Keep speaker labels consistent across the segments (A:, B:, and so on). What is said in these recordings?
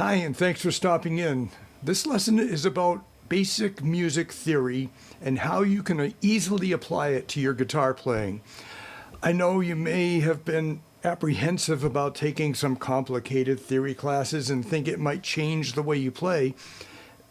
A: Hi, and thanks for stopping in. This lesson is about basic music theory and how you can easily apply it to your guitar playing. I know you may have been apprehensive about taking some complicated theory classes and think it might change the way you play.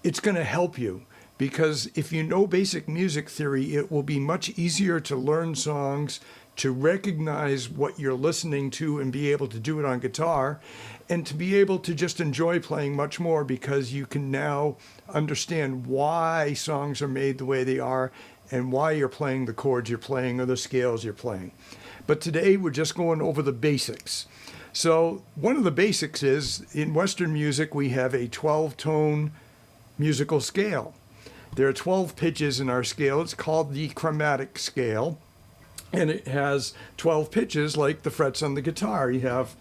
A: It's going to help you because if you know basic music theory, it will be much easier to learn songs, to recognize what you're listening to and be able to do it on guitar, and to be able to just enjoy playing much more because you can now understand why songs are made the way they are and why you're playing the chords you're playing or the scales you're playing. But today we're just going over the basics. So one of the basics is in Western music we have a 12-tone musical scale. There are 12 pitches in our scale. It's called the chromatic scale. And it has 12 pitches like the frets on the guitar. You have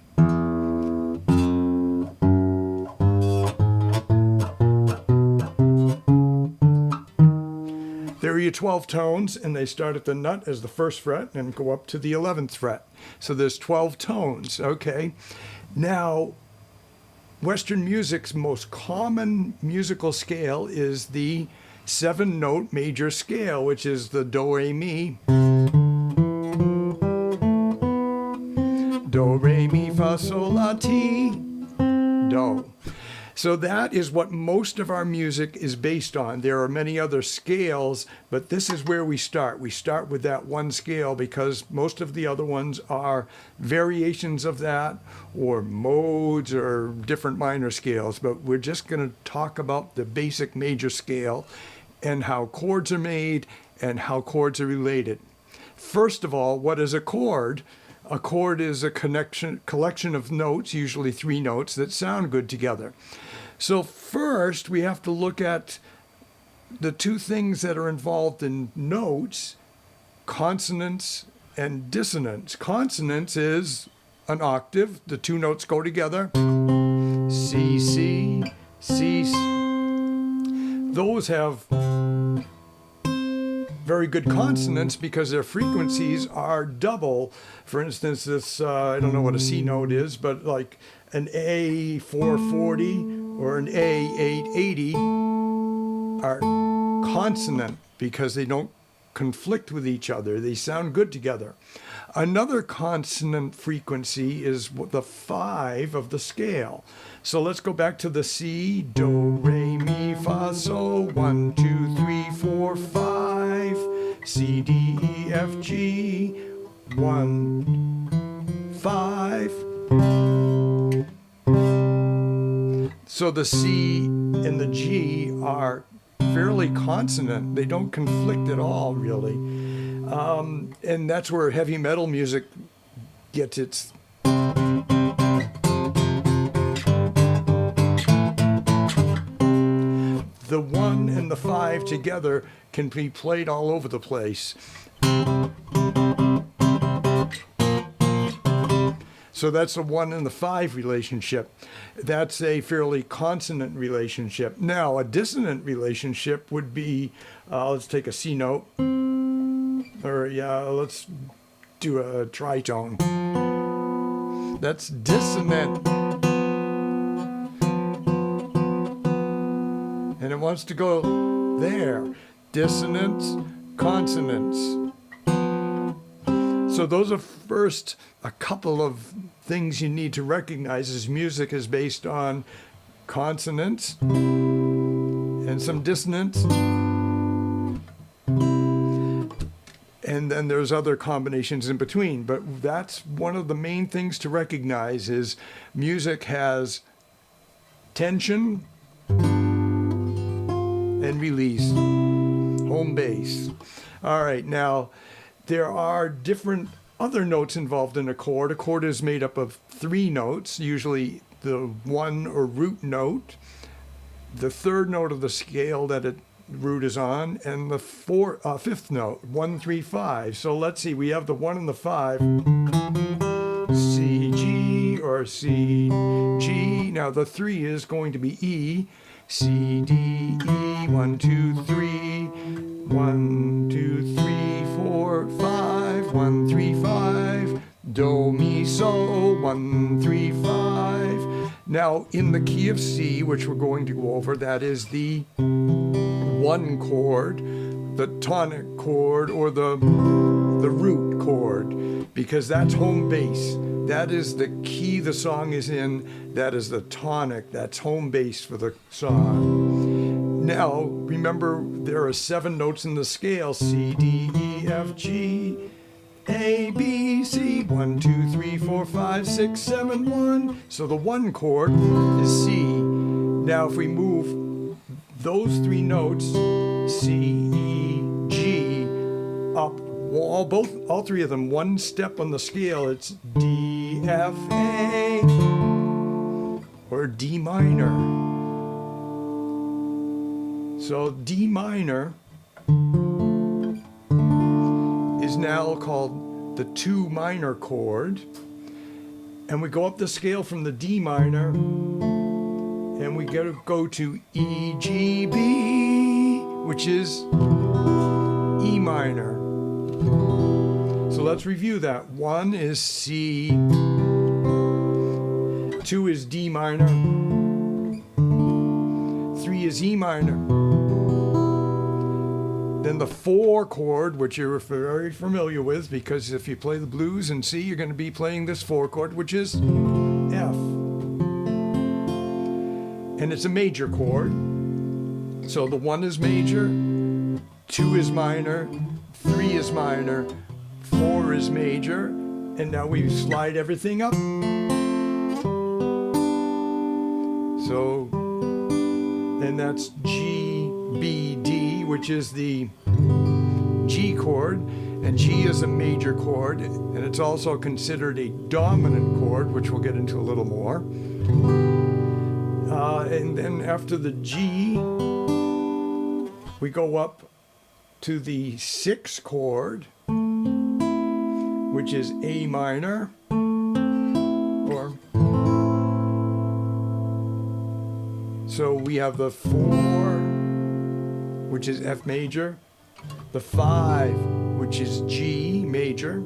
A: there are your 12 tones, and they start at the nut as the first fret and go up to the 11th fret. So there's 12 tones, okay? Now, Western music's most common musical scale is the 7-note major scale, which is the do, re, mi. Do, re, mi, fa, sol, la, ti, do. So that is what most of our music is based on. There are many other scales, but this is where we start. We start with that one scale because most of the other ones are variations of that or modes or different minor scales. But we're just going to talk about the basic major scale and how chords are made and how chords are related. First of all, what is a chord? A chord is a collection of notes, usually 3 notes, that sound good together. So first, we have to look at the 2 things that are involved in notes, consonance and dissonance. Consonance is an octave. The 2 notes go together. C, C, C. Those have very good consonants because their frequencies are double. For instance, this, I don't know what a C note is, but like an A 440 or an A 880 are consonant because they don't conflict with each other. They sound good together. Another consonant frequency is the 5 of the scale. So let's go back to the C, do, re, mi, fa, sol, 1, 2, 3, 4, 5, C, D, E, F, G, 1, 5. So the C and the G are fairly consonant. They don't conflict at all, really. And that's where heavy metal music gets its the 1 and the 5 together can be played all over the place. So that's a 1 and the 5 relationship. That's a fairly consonant relationship. Now, a dissonant relationship would be, let's take a C note, or let's do a tritone. That's dissonant. And it wants to go there. Dissonance, consonance. So those are first a couple of things you need to recognize as music is based on consonants and some dissonance. And then there's other combinations in between. But that's one of the main things to recognize is music has tension and release, home bass. All right, now there are different other notes involved in a chord. A chord is made up of 3 notes, usually the 1 or root note, the 3rd note of the scale that it root is on, and the 5th note, 1, 3, 5. So let's see, we have the 1 and the 5, C, G, or C, G. Now the 3 is going to be E, C, D, E, 1, 2, 3, 1, 2, 3, 4, 5, 1, 3, 5, do, mi, sol, 1, 3, 5, Now, in the key of C, which we're going to go over, that is the 1 chord, the tonic chord, or the root chord, because that's home bass. That is the key the song is in. That is the tonic. That's home bass for the song. Now, remember, there are 7 notes in the scale: C, D, E, F, G, A, B, C, 1, 2, 3, 4, 5, 6, 7, 1. So the 1 chord is C. Now if we move those 3 notes, C, E, G, up, all 3 of them, 1 step on the scale, it's D, F, A, or D minor. So D minor is now called the 2 minor chord, and we go up the scale from the D minor, and we go to E, G, B, which is E minor. So let's review that. 1 is C, 2 is D minor, 3 is E minor. Then the 4 chord, which you're very familiar with, because if you play the blues in C, you're going to be playing this 4 chord, which is F. And it's a major chord. So the 1 is major, 2 is minor, 3 is minor, 4 is major, and now we slide everything up. So, and that's G, B, D, which is the G chord, and G is a major chord, and it's also considered a dominant chord, which we'll get into a little more. And then after the G, we go up to the 6 chord, which is A minor, or so we have the 4, which is F major, the 5, which is G major,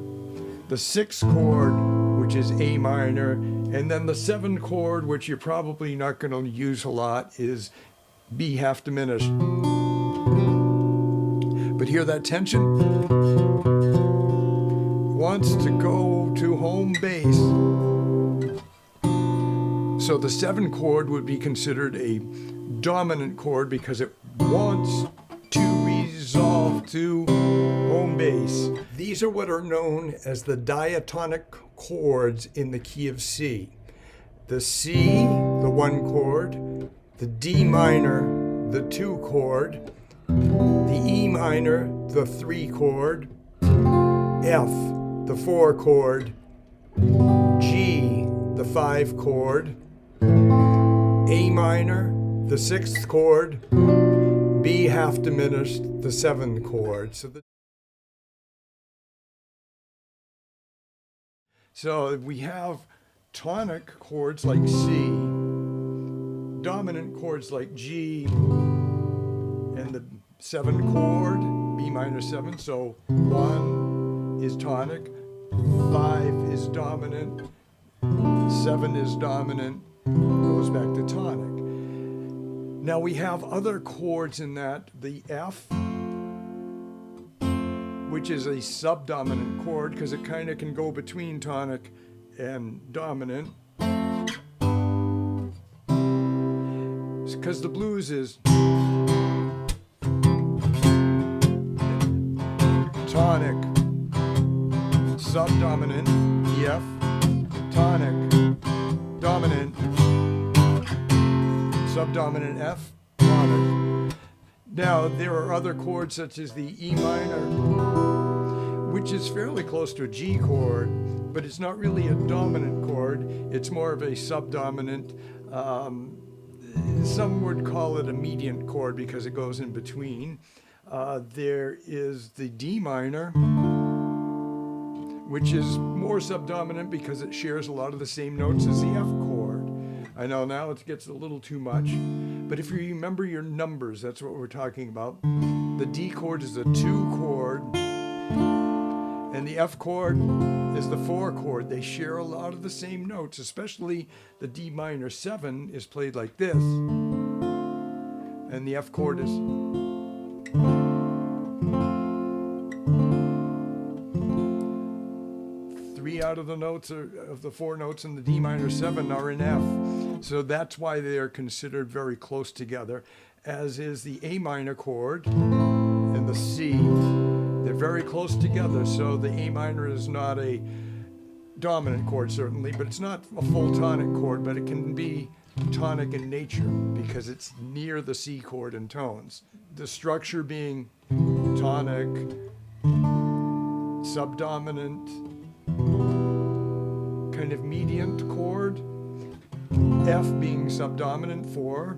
A: the 6 chord, which is A minor, and then the 7 chord, which you're probably not going to use a lot, is B half diminished. But hear that tension? Wants to go to home bass. So the 7 chord would be considered a dominant chord because it wants to resolve to home bass. These are what are known as the diatonic chords in the key of C. The C, the 1 chord, the D minor, the 2 chord, the E minor, the 3 chord, F, the 4 chord, G, the 5 chord, A minor, the 6th chord, B half diminished, the 7th chord. So we have tonic chords like C, dominant chords like G, and the 7 chord, B minor 7. So 1 is tonic, 5 is dominant, 7 is dominant, goes back to tonic. Now we have other chords in that, the F, which is a subdominant chord because it kind of can go between tonic and dominant. Because the blues is tonic, subdominant, F, tonic, dominant, subdominant F, tonic. Now, there are other chords such as the E minor, which is fairly close to a G chord, but it's not really a dominant chord. It's more of a subdominant. Some would call it a mediant chord because it goes in between. There is the D minor, which is more subdominant because it shares a lot of the same notes as the F chord. I know now it gets a little too much, but if you remember your numbers, that's what we're talking about. The D chord is a 2 chord, and the F chord is the 4 chord. They share a lot of the same notes, especially the D minor 7 is played like this. And the F chord is... Three out of the notes of the 4 notes in the D minor 7 are in F. So that's why they are considered very close together, as is the A minor chord and the C. They're very close together, so the A minor is not a dominant chord, certainly, but it's not a full tonic chord, but it can be tonic in nature because it's near the C chord in tones. The structure being tonic, subdominant, kind of mediant chord, F being subdominant 4,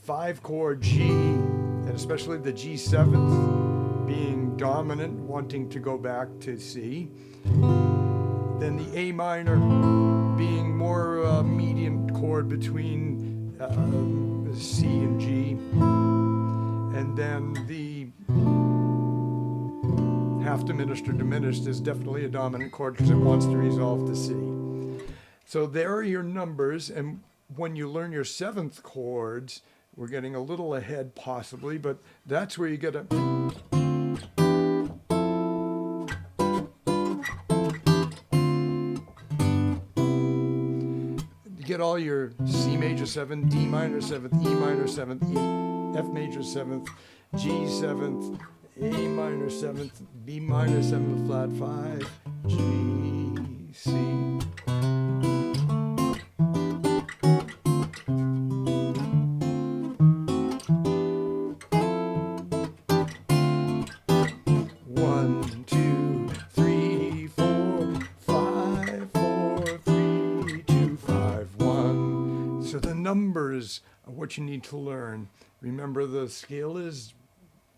A: 5 chord G, and especially the G7th being dominant, wanting to go back to C. Then the A minor being more median chord between C and G. And then the half diminished or diminished is definitely a dominant chord because it wants to resolve to C. So there are your numbers, and when you learn your 7th chords, we're getting a little ahead possibly, but that's where you get a... You get all your C major 7, D minor 7th, E minor 7th, F major 7th, G 7th, A minor 7th, B minor 7th flat 5, G, C. One, two, three, four, five, 4, 3, 2, 5, 1. So the numbers are what you need to learn. Remember, the scale is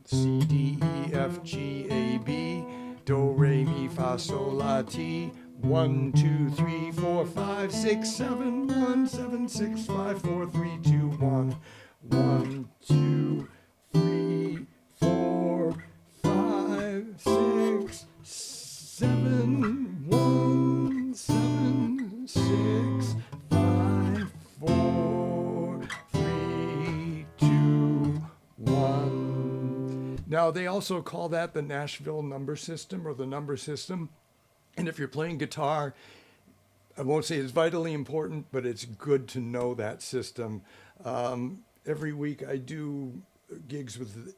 A: C, D, E, F, G, A, B, Do, Re, Mi, Fa, Sol, La, Ti. 1, 2, 3, 4, 5, 6, 7, 1, 7, 6, 5, 4, 3, 2, 1. 1, 2, 3, 4, 5, 6, 7, 1, 7, 6, 5, 4, 3, 2, 1. Now, they also call that the Nashville number system or the number system. And if you're playing guitar, I won't say it's vitally important, but it's good to know that system. Every week I do gigs with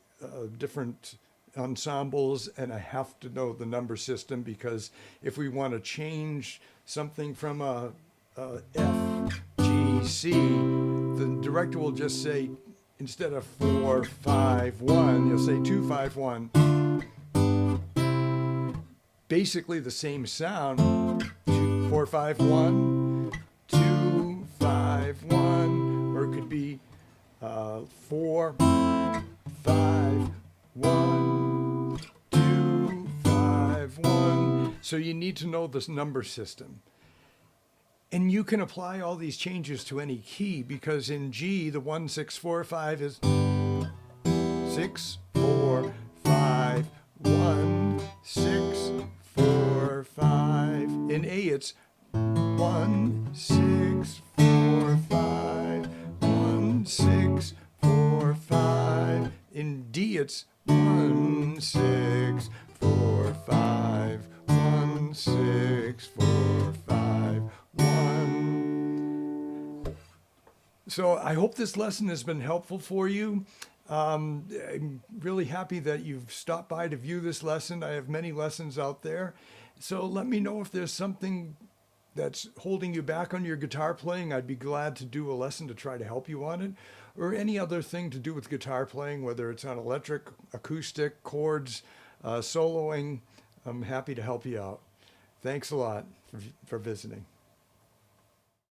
A: different ensembles, and I have to know the number system because if we want to change something from a F, G, C, the director will just say, instead of 4, 5, 1, you'll say 2, 5, 1. Basically the same sound, 2, 4, 5, 1, 2, 5, 1, or it could be 4, 5, 1, 2, 5, 1. So you need to know this number system. And you can apply all these changes to any key because in G, the 1, 6, 4, 5 is 6, 4, 5, 1, 6, 4, 5. In A, it's 1, 6, 4, 5, 1, 6, 4, 5. In D, it's 1, 6, 4, 5, 1, 6, 4, 5, 1. So I hope this lesson has been helpful for you. I'm really happy that you've stopped by to view this lesson. I have many lessons out there. So let me know if there's something that's holding you back on your guitar playing. I'd be glad to do a lesson to try to help you on it, or any other thing to do with guitar playing, whether it's on electric, acoustic, chords, soloing. I'm happy to help you out. Thanks a lot for visiting.